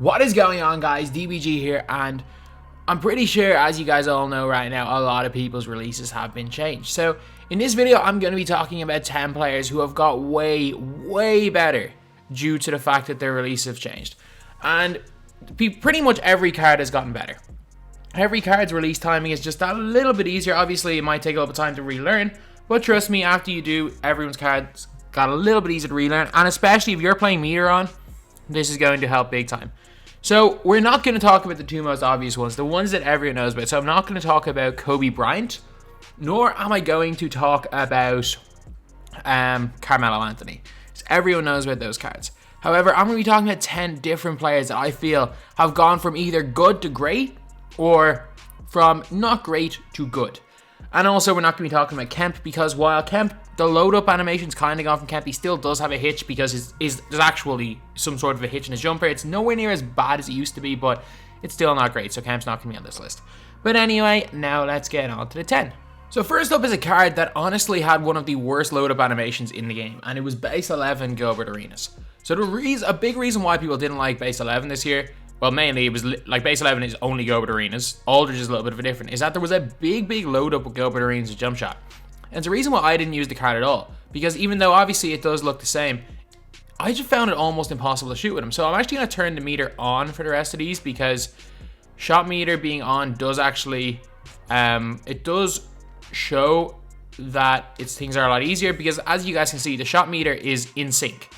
What is going on, guys? DBG here, and I'm pretty sure, as you guys all know right now, a lot of people's releases have been changed. So in this video, I'm going to be talking about 10 players who have got way better due to the fact that their releases have changed. And pretty much every card has gotten better. Every card's release timing is just that little bit easier. Obviously, it might take a little bit of time to relearn, but trust me, after you do, everyone's cards got a little bit easier to relearn, and especially if you're playing Meter on, this is going to help big time. So we're not going to talk about the two most obvious ones, the ones that everyone knows about. So I'm not going to talk about Kobe Bryant, nor am I going to talk about Carmelo Anthony. So everyone knows about those cards. However, I'm going to be talking about 10 different players that I feel have gone from either good to great, or from not great to good. And also, we're not going to be talking about Kemp, because while Kemp, the load-up animation's kind of gone from Kemp, he still does have a hitch, because there's actually some sort of a hitch in his jumper. It's nowhere near as bad as it used to be, but it's still not great, so Kemp's not going to be on this list. But anyway, now let's get on to the 10. So first up is a card that honestly had one of the worst load-up animations in the game, and it was base 11 Gilbert Arenas. So a big reason why people didn't like base 11 this year, well, mainly it was like base 11 is only Gilbert Arenas. Aldridge is a little bit of a different. Is that there was a big load up with Gilbert Arenas' jump shot. And it's the reason why I didn't use the card at all. Because even though obviously it does look the same, I just found it almost impossible to shoot with him. So I'm actually going to turn the meter on for the rest of these, because shot meter being on does actually, it does show that things are a lot easier, because as you guys can see, the shot meter is in sync.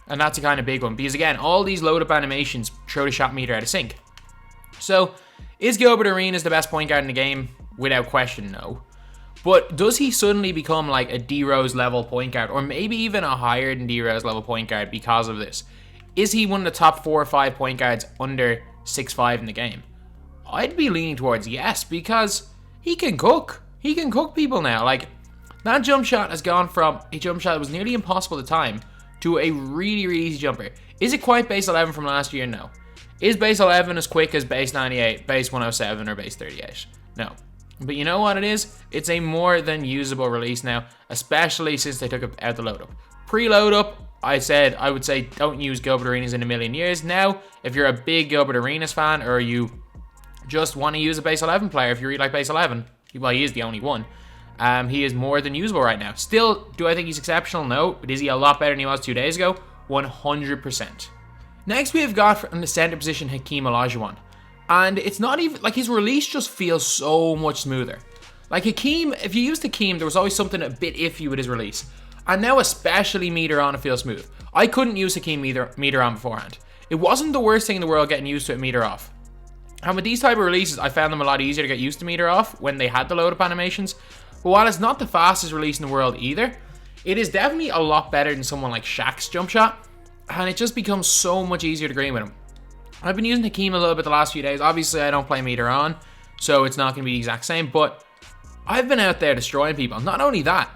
And that's a kind of big one, because again, all these load-up animations throw the shot meter out of sync. So, is Gilbert Arenas the best point guard in the game? Without question, no. But does he suddenly become like a D-Rose level point guard, or maybe even a higher than D-Rose level point guard because of this? Is he one of the top 4 or 5 point guards under 6'5" in the game? I'd be leaning towards yes, because he can cook. He can cook people now. Like, that jump shot has gone from a jump shot that was nearly impossible at the time to a really easy jumper. Is it quite base 11 from last year? No. Is base 11 as quick as base 98, base 107, or base 38? No. But you know what it is? It's a more than usable release now, especially since they took out the load up. Pre-load up, I would say don't use Gilbert Arenas in a million years. Now, if you're a big Gilbert Arenas fan, or you just want to use a base 11 player, if you really like base 11, well, he is the only one. He is more than usable right now. Still, do I think he's exceptional? No. But is he a lot better than he was 2 days ago? 100%. Next, we have got from the center position Hakeem Olajuwon. And it's not even, like, his release just feels so much smoother. Like Hakeem, if you used Hakeem, there was always something a bit iffy with his release. And now, especially meter on, it feels smooth. I couldn't use Hakeem meter on beforehand. It wasn't the worst thing in the world getting used to it meter off. And with these type of releases, I found them a lot easier to get used to meter off when they had the load up animations. But while it's not the fastest release in the world either, it is definitely a lot better than someone like Shaq's jump shot. And it just becomes so much easier to green with him. I've been using Hakeem a little bit the last few days. Obviously, I don't play meter on, so it's not going to be the exact same. But I've been out there destroying people. Not only that,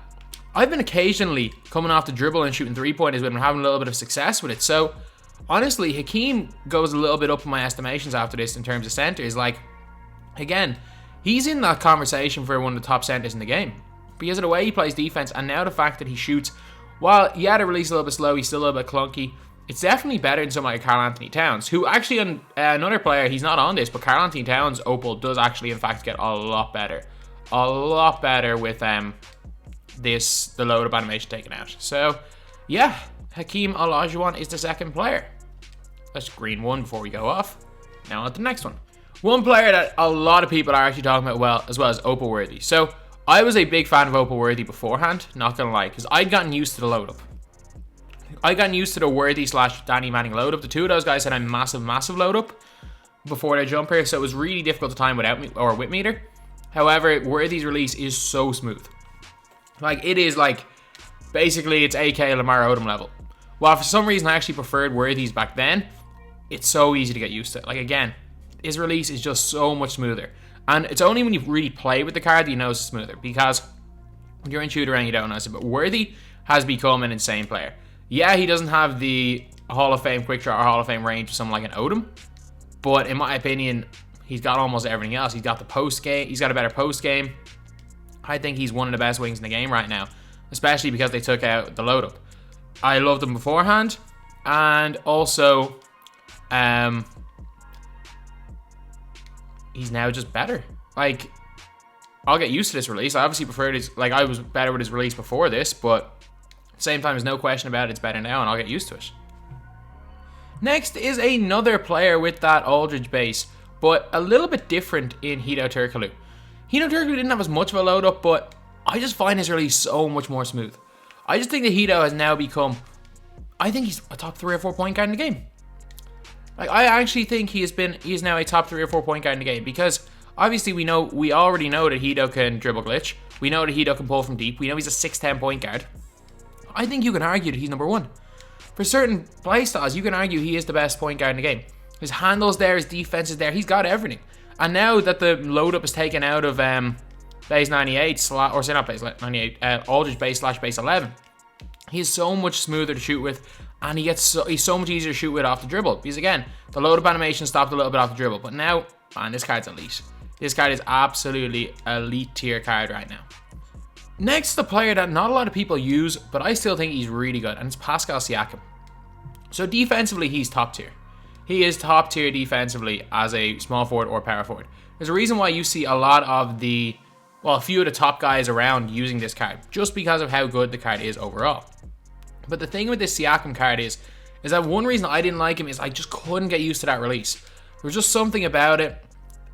I've been occasionally coming off the dribble and shooting 3-pointers with him and having a little bit of success with it. So honestly, Hakeem goes a little bit up in my estimations after this in terms of centers. Like, again, he's in that conversation for one of the top centers in the game because of the way he plays defense, and now the fact that he shoots, while he had to release a little bit slow, he's still a little bit clunky. It's definitely better than someone like Karl Anthony Towns, who actually, another player, he's not on this, but Karl Anthony Towns' Opal does actually, in fact, get a lot better. A lot better with the load-up animation taken out. So, yeah, Hakeem Olajuwon is the second player. Let's green one before we go off. Now on to the next one. One player that a lot of people are actually talking about as well as Opal Worthy. So, I was a big fan of Opal Worthy beforehand, not gonna lie, because I'd gotten used to the load-up. I gotten used to the Worthy / Danny Manning load-up. The two of those guys had a massive load-up before their jumper, so it was really difficult to time without me or with meter. However, Worthy's release is so smooth. Like, it is like, basically, it's AK Lamar Odom level. While for some reason I actually preferred Worthy's back then, it's so easy to get used to. Like, again, his release is just so much smoother. And it's only when you really play with the card that you know it's smoother, because when you're in shoot around, you don't notice it. But Worthy has become an insane player. Yeah, he doesn't have the Hall of Fame quick shot or Hall of Fame range of someone like an Odom, but in my opinion, he's got almost everything else. He's got the post game. He's got a better post game. I think he's one of the best wings in the game right now, especially because they took out the load up. I loved him beforehand, and also he's now just better. Like, I'll get used to this release. I obviously preferred his, like, I was better with his release before this, but at the same time, there's no question about it, it's better now, and I'll get used to it. Next is another player with that Aldridge base, but a little bit different in Turkoglu. Turkoglu didn't have as much of a load up, but I just find his release so much more smooth. I just think that Hito has now become, I think he's a top 3 or 4 point guard in the game. Like, I actually think he is now a top 3 or 4 point guard in the game, because obviously we already know that Hito can dribble glitch. We know that Hito can pull from deep. We know he's a 6'10" point guard. I think you can argue that he's number 1. For certain playstyles, you can argue he is the best point guard in the game. His handle's there, his defense is there, he's got everything. And now that the load up is taken out of base 98, or say not base 98, Aldridge base / base 11, he is so much smoother to shoot with, and he's so much easier to shoot with off the dribble. Because again, the load up animation stopped a little bit off the dribble, but now, man, this card's elite. This card is absolutely elite tier card right now. Next, the player that not a lot of people use, but I still think he's really good, and it's Pascal Siakam. So defensively, he's top tier. He is top tier defensively as a small forward or power forward. There's a reason why you see a lot of a few of the top guys around using this card, just because of how good the card is overall. But the thing with this Siakam card is that one reason I didn't like him is I just couldn't get used to that release. There was just something about it,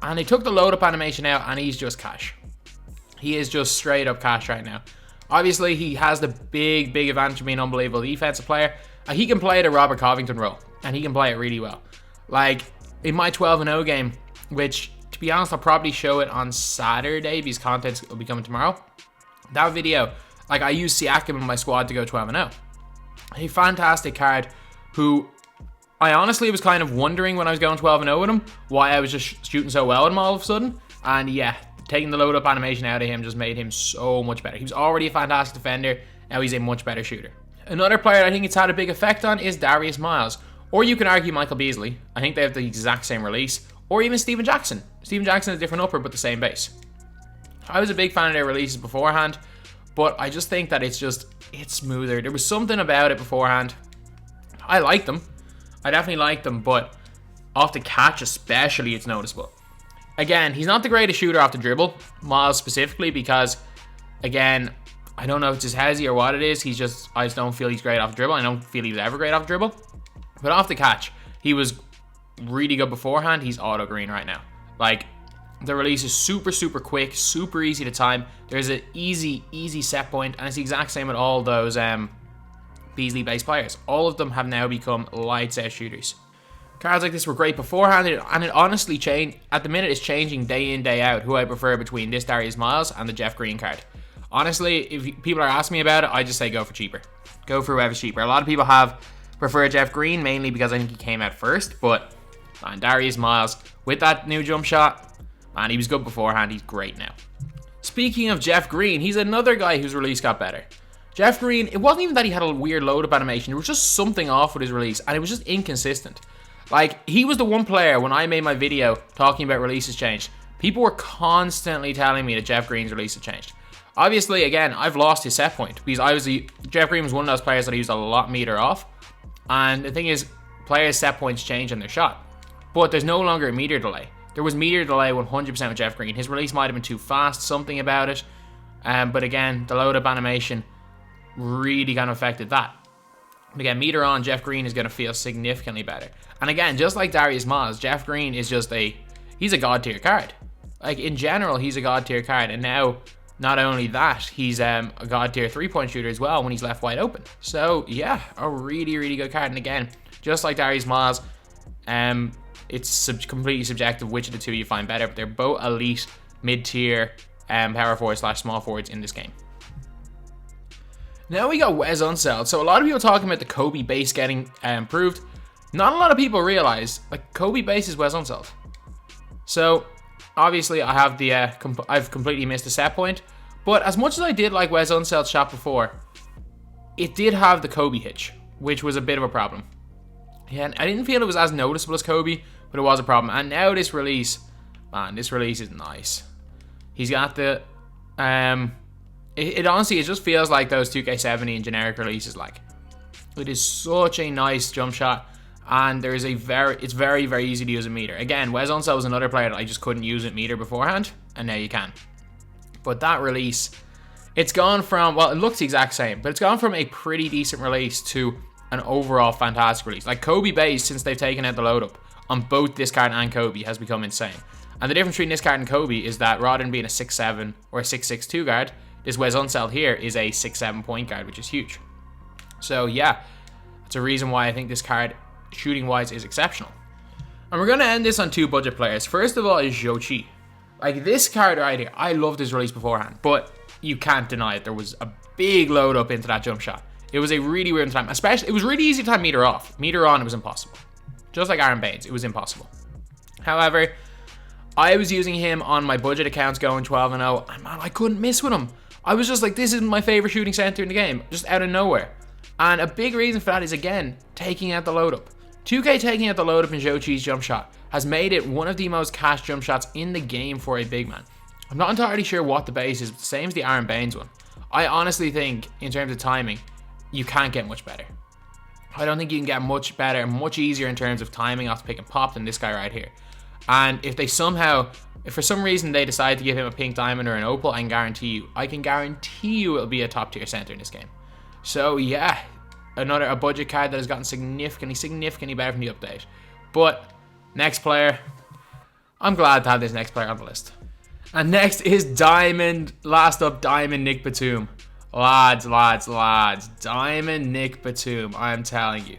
and they took the load up animation out, and he's just cash. He is just straight up cash right now. Obviously, he has the big advantage of being an unbelievable defensive player. He can play the Robert Covington role, and he can play it really well. Like, in my 12-0 game, which, to be honest, I'll probably show it on Saturday because content will be coming tomorrow. That video, like, I used Siakam in my squad to go 12-0. A fantastic card who I honestly was kind of wondering when I was going 12-0 with him why I was just shooting so well with him all of a sudden. And yeah, taking the load up animation out of him just made him so much better. He was already a fantastic defender, now he's a much better shooter. Another player I think it's had a big effect on is Darius Miles. Or you can argue Michael Beasley. I think they have the exact same release. Or even Steven Jackson. Steven Jackson is a different upper but the same base. I was a big fan of their releases beforehand, but I just think that it's smoother. There was something about it beforehand. I liked them. I definitely liked them, but off the catch especially, it's noticeable. Again, he's not the greatest shooter off the dribble, Miles specifically, because, again, I don't know if it's his hezzy or what it is. I just don't feel he's great off the dribble. I don't feel he's ever great off the dribble. But off the catch, he was really good beforehand. He's auto green right now. Like, the release is super quick, super easy to time. There's an easy set point, and it's the exact same with all those Beasley based players. All of them have now become lights out shooters. Cards like this were great beforehand, and it honestly changed. At the minute, it's changing day in, day out who I prefer between this Darius Miles and the Jeff Green card. Honestly, if people are asking me about it, I just say go for cheaper. Go for whoever's cheaper. A lot of people prefer Jeff Green, mainly because I think he came out first, but man, Darius Miles, with that new jump shot, man, he was good beforehand, he's great now. Speaking of Jeff Green, he's another guy whose release got better. Jeff Green, it wasn't even that he had a weird load-up animation, there was just something off with his release, and it was just inconsistent. Like, he was the one player, when I made my video talking about releases changed, people were constantly telling me that Jeff Green's release had changed. Obviously, again, I've lost his set point, because Jeff Green was one of those players that I used a lot meter off, and the thing is, players' set points change on their shot, but there's no longer a meter delay. There was meter delay 100% with Jeff Green. His release might have been too fast, something about it, but again, the load-up animation really kind of affected that. But again, meter on, Jeff Green is going to feel significantly better. And again, just like Darius Miles, Jeff Green is he's a god tier card. Like, in general, he's a god tier card, and now, not only that, he's a god tier 3-point shooter as well when he's left wide open. So yeah, a really good card. And again, just like Darius Miles, it's completely subjective which of the two you find better, but they're both elite mid-tier power forwards / small forwards in this game. Now we got Wes Unseld. So a lot of people talking about the Kobe base getting improved. Not a lot of people realize, like, Kobe base is Wes Unseld. So obviously I have I've completely missed the set point, but as much as I did like Wes Unseld's shot before, it did have the Kobe hitch, which was a bit of a problem. Yeah, I didn't feel it was as noticeable as Kobe, but it was a problem. And now this release, man, this release is nice. He's got the it honestly, it just feels like those 2k20 and generic releases. Like, it is such a nice jump shot, and there is it's very, very easy to use a meter. Again, Wes Unseld was another player that I just couldn't use it meter beforehand, and now you can. But that release, it's gone from, well, it looks the exact same, but it's gone from a pretty decent release to an overall fantastic release. Like Kobe base, since they've taken out the load up on both this card and Kobe, has become insane. And the difference between this card and Kobe is that rather than being a 6'7" or a 6'6" 2 guard, this Wes Unseld here is a 6'7" point guard, which is huge. So yeah, that's a reason why I think this card, shooting wise, is exceptional. And we're going to end this on two budget players. First of all is Jochi. Like this card right here, I loved his release beforehand, but you can't deny it. There was a big load up into that jump shot. It was a really weird time, especially, it was really easy to time meter off. Meter on, it was impossible. Just like Aaron Baines, it was impossible. However, I was using him on my budget accounts going 12-0, and man, I couldn't miss with him. I was just like, this is my favorite shooting center in the game, just out of nowhere. And a big reason for that is, again, taking out the load up. 2K taking out the load up in Jochi's jump shot has made it one of the most cash jump shots in the game for a big man. I'm not entirely sure what the base is, but the same as the Aaron Baines one. I honestly think, in terms of timing, you can't get much better. I don't think you can get much better, much easier in terms of timing off the pick and pop than this guy right here. And if they somehow, if for some reason they decide to give him a pink diamond or an opal, I can guarantee you it'll be a top tier center in this game. So yeah, a budget card that has gotten significantly better from the update. But next player, I'm glad to have this next player on the list. And next is Diamond, last up, Diamond Nick Batum. Lads, Diamond Nick Batum, I'm telling you.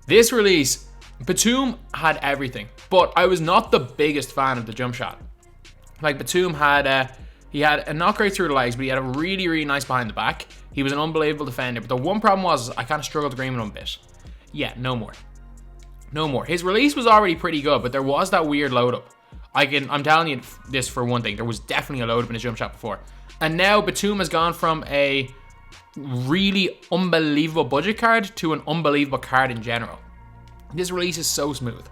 This release, Batum had everything, but I was not the biggest fan of the jump shot. Like Batum had, he had a not great through the legs, but he had a really nice behind the back. He was an unbelievable defender, but the one problem was I kind of struggled to green with him a bit. Yeah, no more. His release was already pretty good, but there was that weird load up. I'm telling you this for one thing, there was definitely a load up in his jump shot before. And now Batum has gone from a really unbelievable budget card to an unbelievable card in general. This release is so smooth.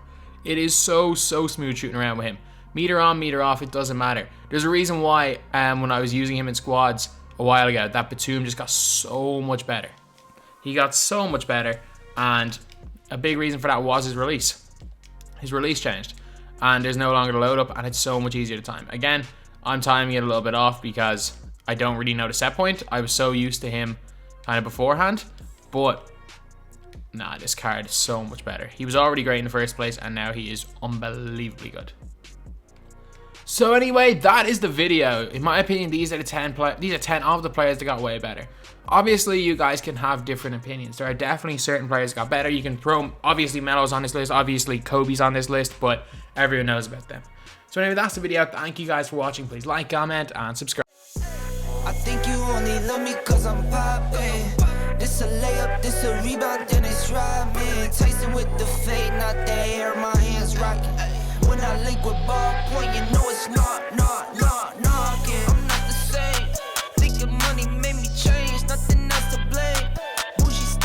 It is so smooth shooting around with him. Meter on, meter off, it doesn't matter. There's a reason why when I was using him in squads a while ago, that Batum just got so much better. He got so much better, and a big reason for that was his release. His release changed, and there's no longer the load up, and it's so much easier to time. Again, I'm timing it a little bit off because I don't really know the set point. I was so used to him kind of beforehand, but nah, this card is so much better. He was already great in the first place, and now he is unbelievably good. So anyway, that is the video. In my opinion, these are 10 of the players that got way better. Obviously, you guys can have different opinions. There are definitely certain players that got better. You can throw, obviously, Melo's on this list. Obviously, Kobe's on this list, but everyone knows about them. So anyway, that's the video. Thank you guys for watching. Please like, comment, and subscribe. I think you only love me cause I'm poppin'. This a layup, this a rebound, then it's robbing. Tyson with the fade, not the hair, my hands rocking. When I link with ball point,